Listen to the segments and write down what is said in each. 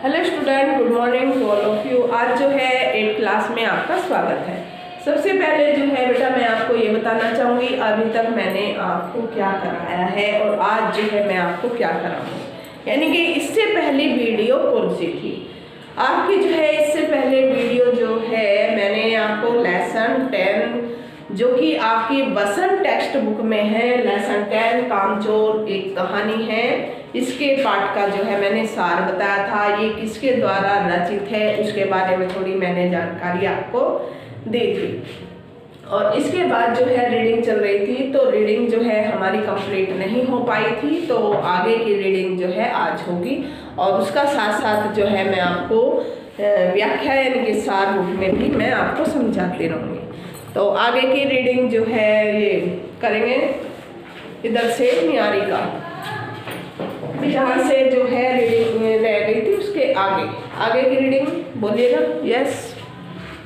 Hello student, good morning to all of you. आज जो है 8th क्लास में आपका स्वागत है। सबसे पहले जो है बेटा मैं आपको ये बताना चाहूँगी अभी तक मैंने आपको क्या कराया है और आज जो है मैं आपको क्या कराऊँगी, यानी कि इससे पहली वीडियो कौन सी थी आपकी। जो है इससे पहले वीडियो जो है मैंने आपको लेसन 10 जो कि आपकी वसंत टेक्स्ट बुक में है, लेसन 10 कामचोर एक कहानी है, इसके पाठ का जो है मैंने सार बताया था। ये किसके द्वारा रचित है उसके बारे में थोड़ी मैंने जानकारी आपको दी थी। और इसके बाद जो है रीडिंग चल रही थी, तो रीडिंग जो है हमारी कंप्लीट नहीं हो पाई थी, तो आगे की रीडिंग जो है आज होगी। और उसका साथ साथ जो है मैं आपको व्याख्या यानी कि सार बुक में भी मैं आपको समझाती रहूँगी। तो आगे की रीडिंग जो है ये करेंगे इधर से न्यारी का, जहाँ से जो है रीडिंग रह गई थी उसके आगे की रीडिंग बोलिएगा। यस।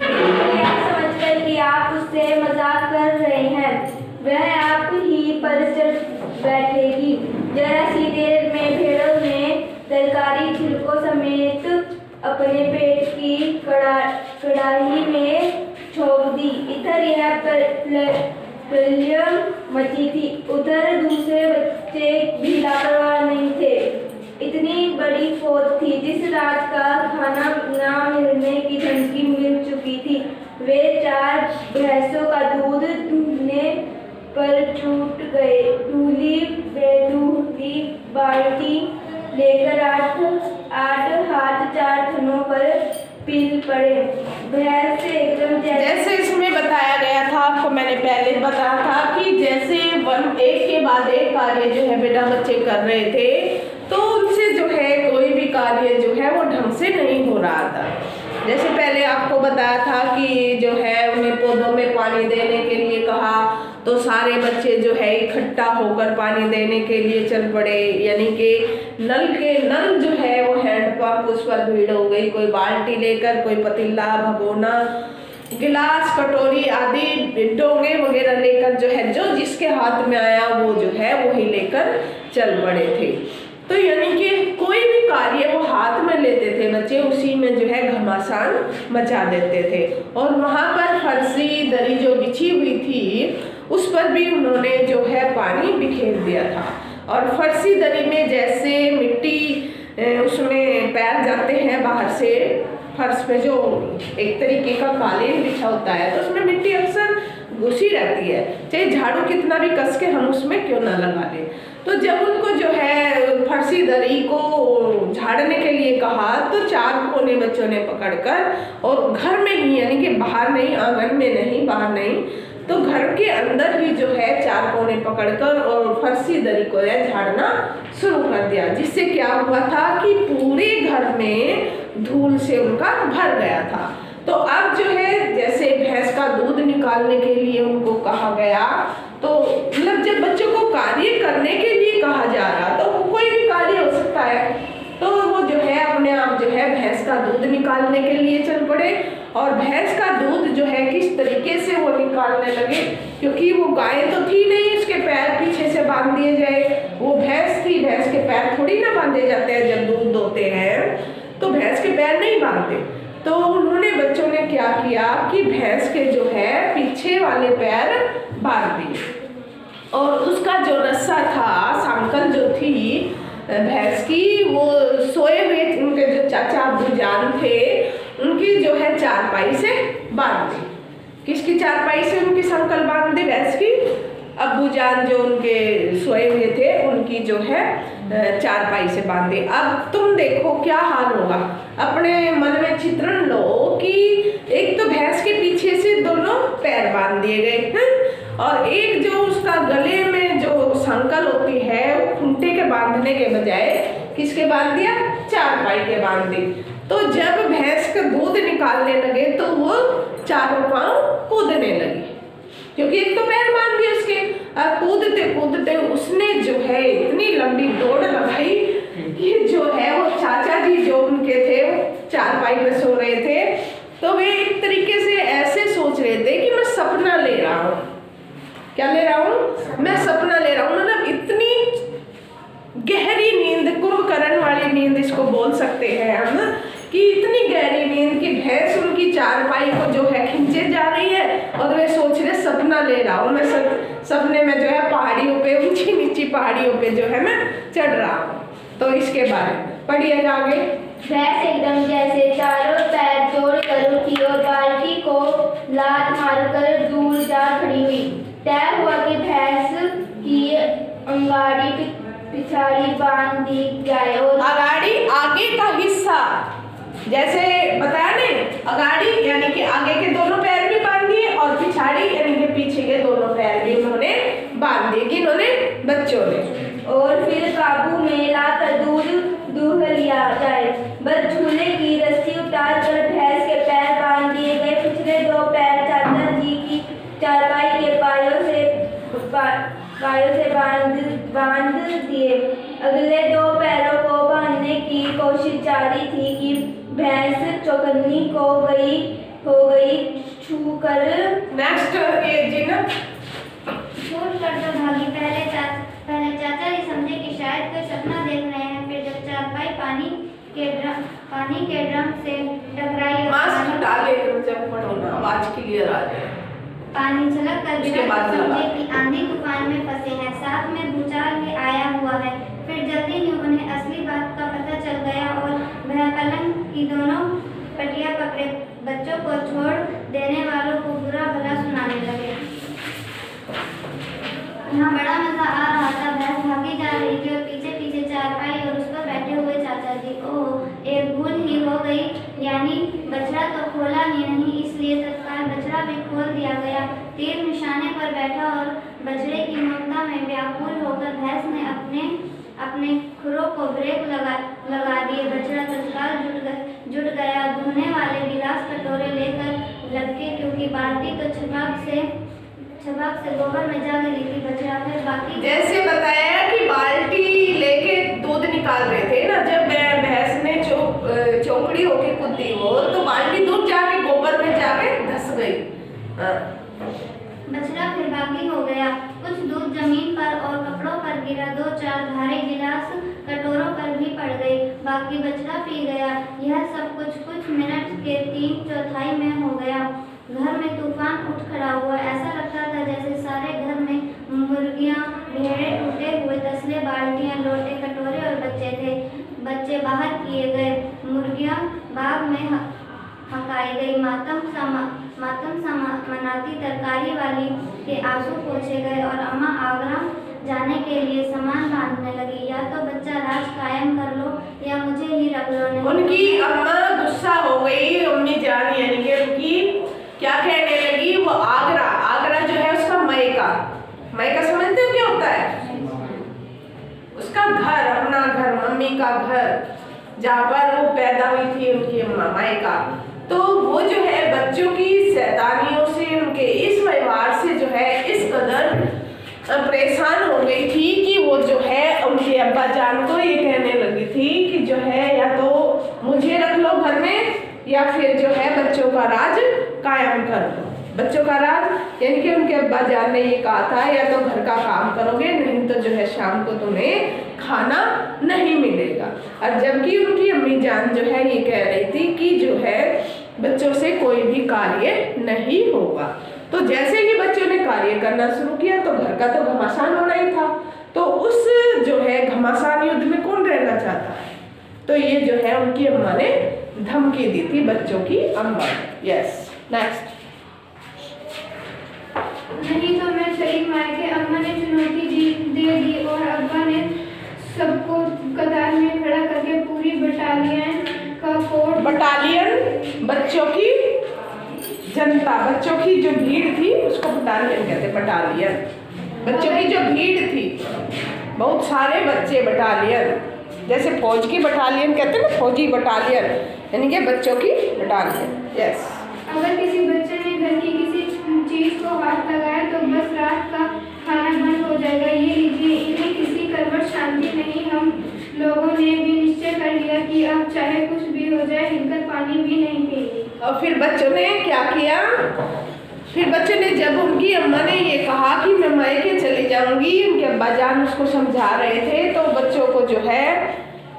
समझकर कि आप उससे मजाक कर रहे हैं, वह आप ही पर चढ़ बैठेगी। जरा सी देर में भेड़ों ने तरकारी छिलकों समेत अपने पेट की कड़ाही में छोड़ दी। इधर यह प्रलय मची थी, उधर दूसरे बच्चे भी लापरवाह नहीं थे। इतनी बड़ी फौज थी, जिस रात का खाना ना मिलने की धमकी मिल चुकी थी। वे 4 भैंसों का दूध ढूंढने पर छूट गए। दूली बेदूली बाल्टी लेकर आठ हाथ 4 थनों पर पील पड़े। भैंस एकदम जैसे इसमें बताया गया था, आपको मैंने पहले बताया था कि जैसे एक के बाद एक कार्य जो है बेटा बच्चे कर रहे थे, तो उनसे जो है कोई भी कार्य जो है वो ढंग से नहीं हो रहा था। जैसे पहले आपको बताया था कि जो है उन्हें पौधों में पानी देने के लिए कहा, तो सारे बच्चे जो है इकट्ठा होकर पानी देने के लिए चल पड़े, यानी कि नल जो है वो हैंडपंप उस पर भीड़ हो गई। कोई बाल्टी लेकर, कोई पतीला, भगोना, गिलास, कटोरी आदि डोंगे वगैरह लेकर जो है जो जिसके हाथ में आया वो जो है वही लेकर चल पड़े थे। तो यानी कि कोई भी कार्य वो हाथ में लेते थे बच्चे, उसी में जो है घमासान मचा देते थे। और वहाँ पर फर्शी दरी जो बिछी हुई थी उस पर भी उन्होंने जो है पानी बिखेर दिया था। और फर्शी दरी में जैसे मिट्टी उसमें पैर जाते हैं बाहर से, फर्श पे जो एक तरीके का कालीन बिछा होता है, तो उसमें मिट्टी अक्सर घुसी रहती है, चाहे झाड़ू कितना भी कस के हम उसमें क्यों ना लगा लें। तो जब उनको जो है फर्शी दरी को झाड़ने के लिए कहा, तो 4 कोने बच्चों ने पकड़कर, और घर में ही यानी कि बाहर नहीं, आंगन में नहीं, बाहर नहीं, तो घर के अंदर ही जो है 4 कोने पकड़कर और फर्शी दरी को झाड़ना शुरू कर दिया। जिससे क्या हुआ था कि पूरे घर में धूल से उनका भर गया था। तो अब जो है जैसे भैंस का दूध निकालने के लिए उनको कहा गया, तो मतलब जब बच्चों को कार्य करने के लिए कहा जा रहा, तो कोई भी कार्य हो सकता है, तो वो जो है अपने आप जो है भैंस का दूध निकालने के लिए चल पड़े। और भैंस का दूध जो है किस तरीके से वो निकालने लगे, क्योंकि वो गाय तो थी नहीं उसके पैर पीछे से बांध दिए जाए, वो भैंस थी, भैंस के पैर थोड़ी ना बांधे जाते हैं। जब दूध दोते हैं तो भैंस के पैर नहीं बांधते। तो उन्होंने बच्चों ने क्या किया कि भैंस के जो है पीछे वाले पैर बांध दिए, और उसका जो रस्सा था, सांकल जो थी भैंस की, वो सोए हुए उनके जो चाचा अब्बूजान थे उनकी जो है चारपाई से बांध दी। किसकी चारपाई से उनकी संकल बांध दी? भैंस की। अब्बूजान जो उनके सोए हुए थे उनकी जो है चारपाई से बांध दी। अब तुम देखो क्या हाल होगा, अपने मन में चित्रण लो कि एक तो भैंस के पीछे से दोनों पैर बांध दिए गए हैं, और एक जो उसका गले में जो संकल होती है वो खूंटे के बांधने के बजाय किसके बांध दिया? चारपाई के बांध दी। तो जब भैंस का दूध निकालने लगे तो वो चारों पांव कूदने लगी, क्योंकि एक तो पैर बांध दिए उसके। कूदते कूदते उसने जो है इतनी लंबी दौड़ लगाई कि जो है वो चाचा जी जो उनके थे वो चारपाई पे सो रहे थे, तो वे एक तरीके से ऐसे सोच रहे थे कि मैं सपना ले रहा हूँ। क्या ले रहा हूँ? मैं सपना ले रहा हूँ। मतलब इतनी गहरी गहरी नींद, कुंभकर्ण वाली नींद इसको बोल सकते हैं हम, कि इतनी गहरी नींद की भैंस उनकी चारपाई को जो है खींचे जा रही है और वे सोच रहे सपना ले रहा हूँ मैं, सपने में जो है पहाड़ियों पे, ऊंची नीची पहाड़ियों पे जो है मैं चढ़ रहा हूँ। तो इसके बारे में पढ़िए आगे। भैंस एकदम जैसे चारों पैर जोड़कर उठी और बाल्टी को लात मारकर दूर जा खड़ी हुई। तय हुआ कि भैंस की अंगाड़ी पिछाड़ी बांध दी जाए और अगाड़ी आगे का हिस्सा, जैसे बताया नहीं, अगाड़ी यानी कि आगे के दोनों पैर भी बांध दिए और पिछाड़ी यानी कि पीछे के दोनों पैर भी उन्होंने बांध दिए, किन्होंने, बच्चों ने। और फिर काबू में लाकर दूध दूह लिया जाए। बस झूले की रस्सी उतार कर भैंस के पैर बांध दिए गए। पिछले दो पैर चाचा जी की चारपाई के पायों से बांध दिए। अगले दो पैरों को बांधने की कोशिश जारी थी कि भैंस चौकन्नी हो गई छूकर। नेक्स्ट ये जी ना, छूट कर तो भागी। पहले चाचा जी समझे कि शायद कोई सपना देख रहे हैं। फिर जब चारपाई पानी के ड्रम से टकराई और मास्क डाले जब पढ़ो ना, आवाज क्लियर आ जाए। पानी छलक कर उसके बाद समझे कि आंधी तूफान में फंसे हैं, साथ में भूचाल भी आया हुआ है। फिर जल्दी ही उन्हें असली बात का पता चल गया और वह पलंग की दोनों पटिया पकड़े बच्चों को छोड़ देने वालों को बुरा भला सुनाने लगे। यहाँ बड़ा मजा आ रहा था। भैंस भागी जा रही थी और पीछे पीछे चारपाई और उस पर बैठे हुए चाचा जी। ओह, एक भूल ही हो गई, यानी बछड़ा तो खोला ही नहीं, इसलिए तत्काल बछड़ा भी खोल दिया गया। तीर निशाने पर बैठा और बछड़े की ममता में व्याकुल होकर भैंस ने अपने खुरों को ब्रेक लगा दिए। बछड़ा तत्काल जुट गया। धोने वाले गिलास कटोरे लेकर लपके, क्योंकि बाल्टी तो छबाक से गोबर में जा गिरी थी। बछड़ा फिर बाकी जैसे बताया कि बाल्टी लेके दूध निकाल रहे थे ना, जब भैंस ने चौकड़ी होके कूदी वो, तो बाल्टी दूध जाके गोबर में जाके धस गई। बछड़ा फिर बागी हो गया। कुछ दूध जमीन पर और कपड़ों पर गिरा। 2-4 भारे गिलास कटोरों पर भी पड़ गई। बाकी बछड़ा पी गया। यह सब कुछ मिनट के 3/4 में हो गया। घर में तूफान उठ खड़ा हुआ। ऐसा लगता था जैसे सारे घर में मुर्गियां, भेड़े, टूटे हुए तसले, बाल्टियां, लोटे, कटोरे और बच्चे थे। बच्चे बाहर किए गए। मुर्गियां बाग में हकाई गई। मातम सा मनाती तरकारी वाली के आंसू पोंछे गए और अम्मा आगरा जाने के लिए सामान बांधने लगी। या तो बच्चा राज कायम कर लो या मुझे ही रख लो। नहीं, उनकी अम्मा गुस्सा हो गई। अम्मी जान यानी कि उनकी क्या कहने लगी, वो आगरा जो है उसका मायका समझते हो क्या होता है? उसका घर, अपना घर, मम्मी का घर, जहाँ पर वो पैदा हुई थी उनकी अम्मा, मायका। तो वो जो है बच्चों की शैतानियों से, उनके इस व्यवहार से जो है इस कदर परेशान हो गई थी कि वो जो है उनके अब्बा जान को ये कहने लगी थी कि जो है या तो मुझे रख लो घर में या फिर जो है बच्चों का राज कायम कर दो। बच्चों का राज यानी कि उनके अब्बा जान ने ये कहा था या तो घर का काम करोगे, नहीं तो जो है शाम को तुम्हें खाना नहीं मिलेगा। और जबकि उनकी अम्मी जान जो है ये कह रही थी कि जो है बच्चों से कोई भी कार्य नहीं होगा। तो जैसे ही बच्चों ने कार्य करना शुरू किया तो घर का तो घमासान होना ही था। तो उस जो है घमासान युद्ध में कौन रहना चाहता है? तो ये जो है उनकी अम्मा ने धमकी दी थी बच्चों की अम्मा। Yes, next. नहीं तो मैं शरीक मायके। अम्मा ने चुनौती दे दी और अब्बा ने सबको कतार में खड़ा करके पूरी बटालियन का कोट, बटालियन बच्चों की जनता, बच्चों की जो भीड़ थी उसको बटालियन कहते। बटालियन बच्चों की जो भीड़ थी, बहुत सारे बच्चे, बटालियन जैसे फौज की बटालियन कहते हैं ना, फौजी बटालियन यानी कि बच्चों की बटालियन। यस। अगर किसी बच्चे ने घर की किसी चीज को हाथ लगाया तो बस रात का खाना बंद हो जाएगा। ये लीजिए, इन्हें किसी करवट शांति नहीं। हम लोगों ने भी निश्चय कर लिया कि अब चाहे कुछ भी हो जाए हिलकर पानी भी नहीं पिएंगे। और फिर बच्चों ने क्या किया? फिर बच्चे ने, जब उनकी अम्मा ने ये कहा कि मैं मायके चली जाऊंगी, उनके अब्बाजान उसको समझा रहे थे, तो बच्चों को जो है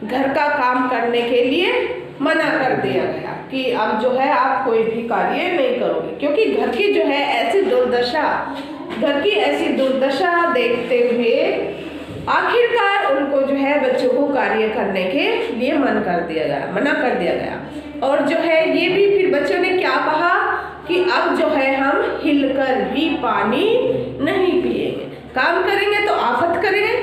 घर का काम करने के लिए मना कर दिया गया कि अब जो है आप कोई भी कार्य नहीं करोगे, क्योंकि घर की जो है ऐसी दुर्दशा देखते हुए आखिरकार उनको जो है बच्चों को कार्य करने के लिए मना कर दिया गया। और जो है ये भी फिर बच्चों ने क्या कहा कि अब जो है हम हिलकर भी पानी नहीं पिएंगे, काम करेंगे तो आफत करेंगे,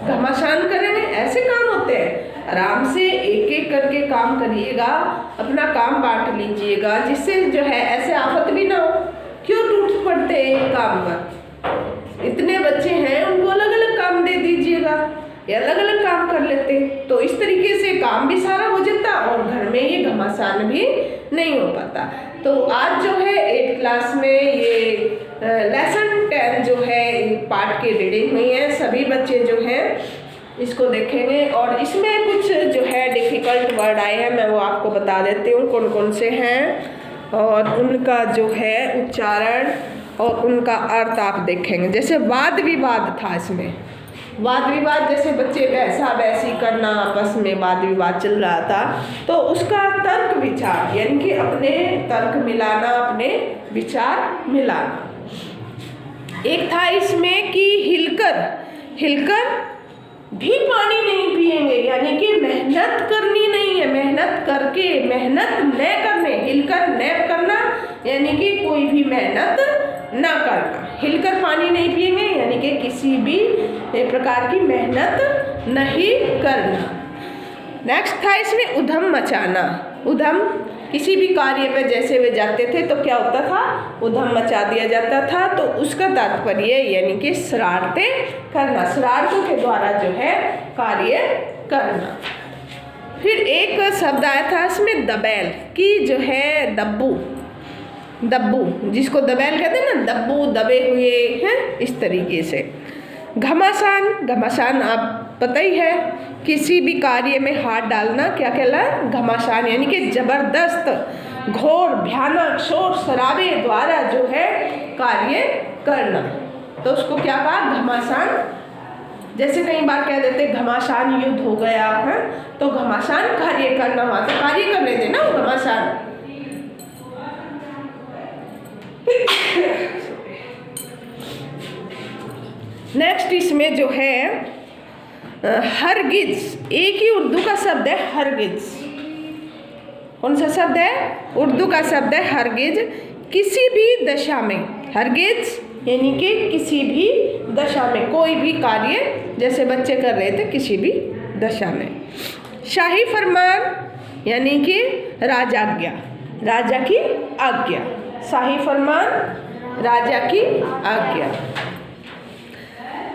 घमासान करेंगे, ऐसे काम होते हैं। आराम से एक एक करके काम करिएगा, अपना काम बांट लीजिएगा, जिससे जो है ऐसे आफत भी ना हो। क्यों टूट पड़ते एक काम पर? इतने बच्चे हैं, उनको अलग अलग काम दे दीजिएगा, ये अलग अलग काम कर लेते, तो इस तरीके से काम भी सारा हो जाता और घर में ये घमासान भी नहीं हो पाता। तो आज जो है 8th क्लास में ये लेसन 10 जो है पाठ की रीडिंग हुई है। सभी बच्चे जो हैं इसको देखेंगे और इसमें कुछ जो है डिफ़िकल्ट वर्ड आए हैं, मैं वो आपको बता देती हूँ कौन कौन से हैं और उनका जो है उच्चारण और उनका अर्थ आप देखेंगे। जैसे वाद विवाद था, इसमें वाद विवाद, जैसे बच्चे वैसा वैसी करना, आपस में वाद विवाद चल रहा था, तो उसका तर्क विचार यानी कि अपने तर्क मिलाना, अपने विचार मिलाना। एक था इसमें कि हिलकर भी पानी नहीं पिएंगे, यानी कि मेहनत करनी नहीं है, मेहनत करके मेहनत न करने, हिलकर न करना यानी कि कोई भी मेहनत ना करना। हिलकर पानी नहीं पिएंगे यानी कि किसी भी प्रकार की मेहनत नहीं करना। नेक्स्ट था इसमें उधम मचाना। उधम, किसी भी कार्य पे जैसे वे जाते थे तो क्या होता था, उधम मचा दिया जाता था, तो उसका तात्पर्य यानी कि शरारतें करना, शरारतों के द्वारा जो है कार्य करना। फिर एक शब्द आया था इसमें दबैल, कि जो है दब्बू, जिसको दबैल कहते हैं ना, दब्बू, दबे हुए हैं, इस तरीके से। घमासान आप पता ही है, किसी भी कार्य में हाथ डालना क्या कहलाए, घमासान, यानी कि जबरदस्त, घोर, भयानक, शोर शराबे द्वारा जो है कार्य करना, तो उसको क्या कहा, घमासान। जैसे कई बार कह देते घमासान युद्ध हो गया है, तो घमासान कार्य करना हुआ, तो कार्य कर रहे थे ना घमासान। नेक्स्ट इसमें जो है हरगिज, एक ही उर्दू का शब्द है हरगिज। कौन सा शब्द है, उर्दू का शब्द है हरगिज। किसी भी दशा में, हरगिज यानी कि किसी भी दशा में, कोई भी कार्य जैसे बच्चे कर रहे थे किसी भी दशा में। शाही फरमान यानी कि राजाज्ञा, राजा की आज्ञा, शाही फरमान, राजा की आज्ञा।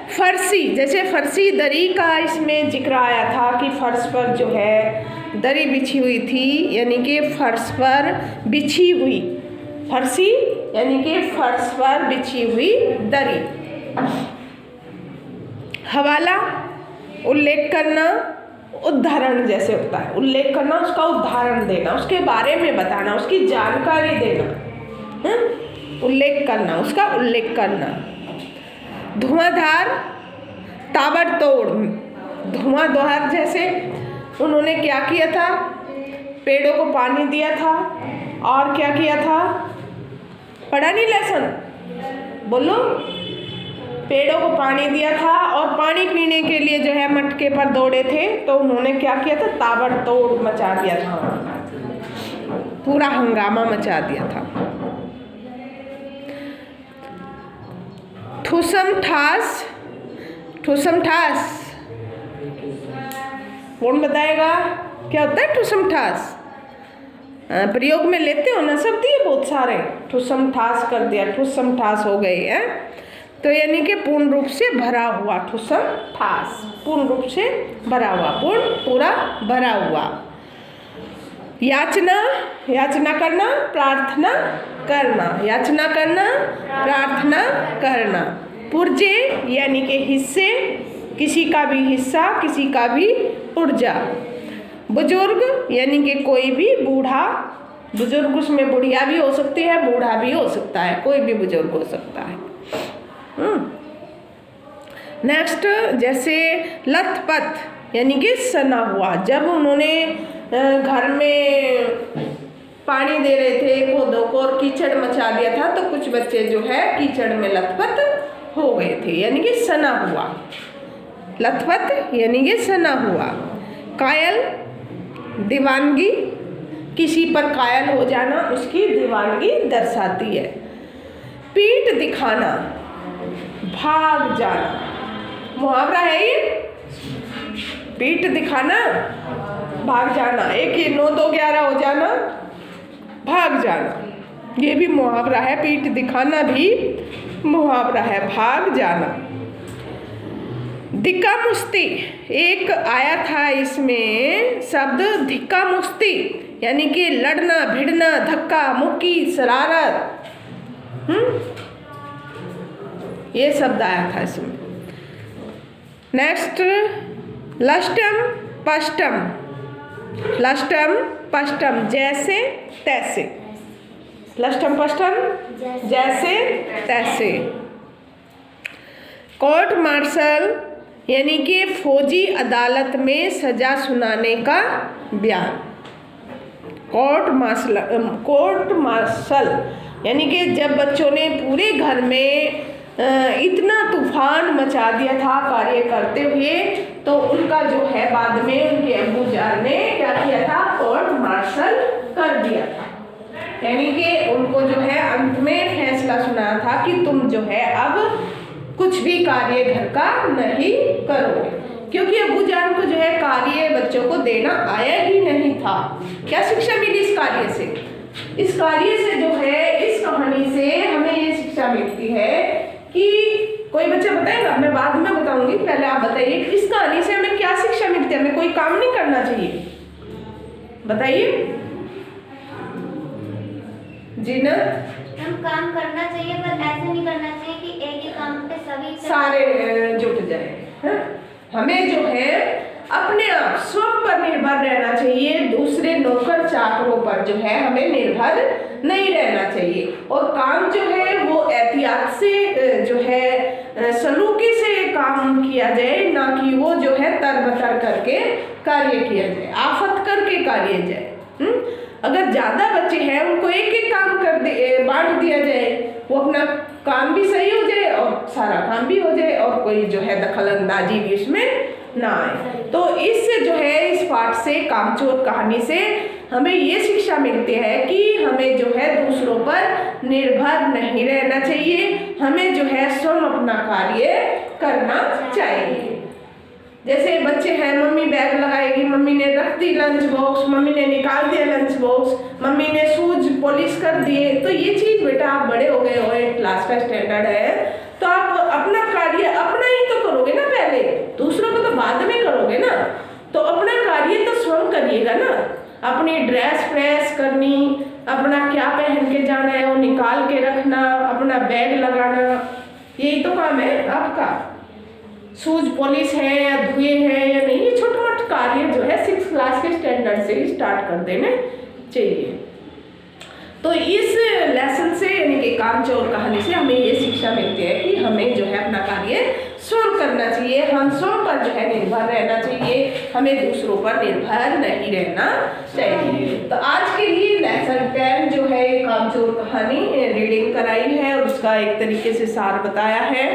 फर्शी, जैसे फर्शी दरी का इसमें जिक्र आया था कि फर्श पर जो है दरी बिछी हुई थी, यानी कि फर्श पर बिछी हुई, फर्शी यानी कि फर्श पर बिछी हुई दरी। हवाला, उल्लेख करना, उदाहरण जैसे होता है, उल्लेख करना, उसका उदाहरण देना, उसके बारे में बताना, उसकी जानकारी देना, उल्लेख करना, उसका उल्लेख करना। धुआंधार, ताबड़तोड़, धुआंधार, जैसे उन्होंने क्या किया था, पेड़ों को पानी दिया था और क्या किया था, पढ़ा नहीं लेसन, बोलो, पेड़ों को पानी दिया था और पानी पीने के लिए जो है मटके पर दौड़े थे, तो उन्होंने क्या किया था, ताबड़तोड़ मचा दिया था, पूरा हंगामा मचा दिया था। ठुसम ठास, ठुसम ठास कौन बताएगा क्या होता है ठुसम ठास? प्रयोग में लेते हो ना शब्द, ये बहुत सारे, ठुसम ठास कर दिया, ठुसम ठास हो गए हैं, तो यानी कि पूर्ण रूप से भरा हुआ, ठुसम ठास, पूर्ण रूप से भरा हुआ, पूरा भरा हुआ। याचना, याचना करना, प्रार्थना करना, याचना करना, प्रार्थना करना। पुर्जे यानी कि हिस्से, किसी का भी हिस्सा, किसी का भी पुर्जा। बुजुर्ग यानी कि कोई भी बूढ़ा बुजुर्ग उसमें बुढ़िया भी हो सकती है, बूढ़ा भी हो सकता है, कोई भी बुजुर्ग हो सकता है। नेक्स्ट, जैसे लथपथ यानी कि सना हुआ, जब उन्होंने घर में पानी दे रहे थे पौधों को और कीचड़ मचा दिया था, तो कुछ बच्चे जो है कीचड़ में लथपथ हो गए थे, यानी कि सना हुआ। लथपथ यानी कि सना हुआ। कायल, दीवानगी, किसी पर कायल हो जाना उसकी दीवानगी दर्शाती है। पीठ दिखाना, भाग जाना, मुहावरा है ये। पीठ दिखाना, भाग जाना, एक ही 9 2 11 हो जाना, भाग जाना, ये भी मुहावरा है। पीठ दिखाना भी मुहावरा है, भाग जाना। धिक्का मुश्ती, एक आया था इसमें शब्द धिक्का मुश्ती, यानी कि लड़ना भिड़ना, धक्का मुक्की, शरारत, ये शब्द आया था इसमें। नेक्स्ट, लष्टम पष्टम, लष्टम पष्टम, जैसे तैसे, लष्टम पष्टम जैसे तैसे। कोर्ट मार्शल, यानी कि फौजी अदालत में सजा सुनाने का बयान। कोर्ट मार्शल यानी कि जब बच्चों ने पूरे घर में इतना तूफान मचा दिया था कार्य करते हुए, तो उनका जो है बाद में उनके अब्बू जान ने क्या किया था, कोर्ट मार्शल कर दिया था, यानी कि उनको जो है अंत में फैसला सुनाया था कि तुम जो है अब कुछ भी कार्य घर का नहीं करोगे, क्योंकि अब्बू जान को जो है कार्य बच्चों को देना आया ही नहीं था। क्या शिक्षा मिली इस कार्य से? इस कार्य से जो है, इस कहानी से हमें ये शिक्षा मिलती है कि कोई बच्चा बताएगा, मैं बाद में बताऊंगी, पहले आप बताइए इस कहानी से हमें क्या शिक्षा मिलती है? हमें कोई काम नहीं करना चाहिए, बताइए जीनत। हम काम करना चाहिए, पर ऐसे नहीं करना चाहिए कि एक ही काम पे सभी सारे जुट जाए। हमें जो है अपने आप स्वयं पर निर्भर रहना चाहिए, दूसरे नौकर चाकरों पर जो है हमें निर्भर नहीं रहना चाहिए। और काम जो है वो एहतियात से जो है सलूकी से काम किया जाए, ना कि वो जो है तरबतर करके कार्य किया जाए, आफत करके कार्य जाए। अगर ज़्यादा बच्चे हैं उनको एक एक काम बांट दिया जाए, वो अपना काम भी सही हो जाए और सारा काम भी हो जाए और कोई जो है दखल अंदाजी भी उसमें ना आए। तो इससे जो है, इस पाठ से, कामचोर कहानी से हमें ये शिक्षा मिलती है कि हमें जो है दूसरों पर निर्भर नहीं रहना चाहिए, हमें जो है स्वयं अपना कार्य करना चाहिए। जैसे बच्चे हैं, मम्मी बैग लगाएगी, मम्मी ने रख दी लंच बॉक्स, मम्मी ने निकाल दिया लंच बॉक्स, मम्मी ने शूज पॉलिश कर दिए, तो ये चीज़ बेटा आप बड़े हो गए हो, क्लास का स्टैंडर्ड है, तो आप अपना कार्य अपना ही तो करोगे ना, पहले दूसरों को तो बाद में करोगे ना। तो अपना कार्य तो स्वयं करिएगा ना, अपनी ड्रेस प्रेस करनी, अपना क्या पहन के जाना है वो निकाल के रखना, अपना बैग लगाना, यही तो काम है आपका। शूज पॉलिश है या धुए हैं या नहीं, ये छोटे मोटे कार्य जो है 6th क्लास के स्टैंडर्ड से ही स्टार्ट कर देने चाहिए। तो इस लेसन से, यानी कि कामचोर कहानी से हमें ये शिक्षा मिलती है कि हमें जो है अपना कार्य स्वयं करना चाहिए, हम स्वयं पर जो है निर्भर रहना चाहिए, हमें दूसरों पर निर्भर नहीं रहना चाहिए। तो आज के लिए लेसन 10 जो है कामचोर कहानी रीडिंग कराई है और उसका एक तरीके से सार बताया है।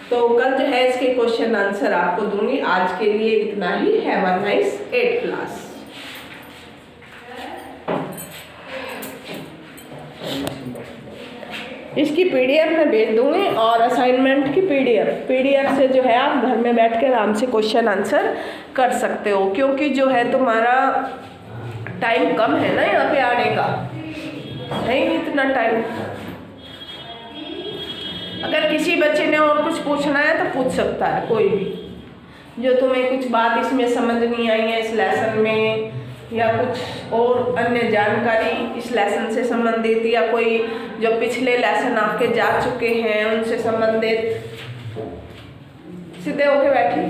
तो कल जो है इसके क्वेश्चन आंसर आपको दूंगी। आज के लिए इतना ही। Have a nice 8th class. इसकी पीडीएफ मैं भेज दूंगी और असाइनमेंट की पीडीएफ से जो है आप घर में बैठ के आराम से क्वेश्चन आंसर कर सकते हो, क्योंकि जो है तुम्हारा टाइम कम है ना यहाँ पे आने का, है ही नहीं इतना टाइम। अगर किसी बच्चे ने और कुछ पूछना है तो पूछ सकता है, कोई भी, जो तुम्हें कुछ बात इसमें समझ नहीं आई है इस लेसन में, या कुछ और अन्य जानकारी इस लेसन से संबंधित, या कोई जो पिछले लेसन आपके जा चुके हैं उनसे संबंधित, सीधे होके बैठिए।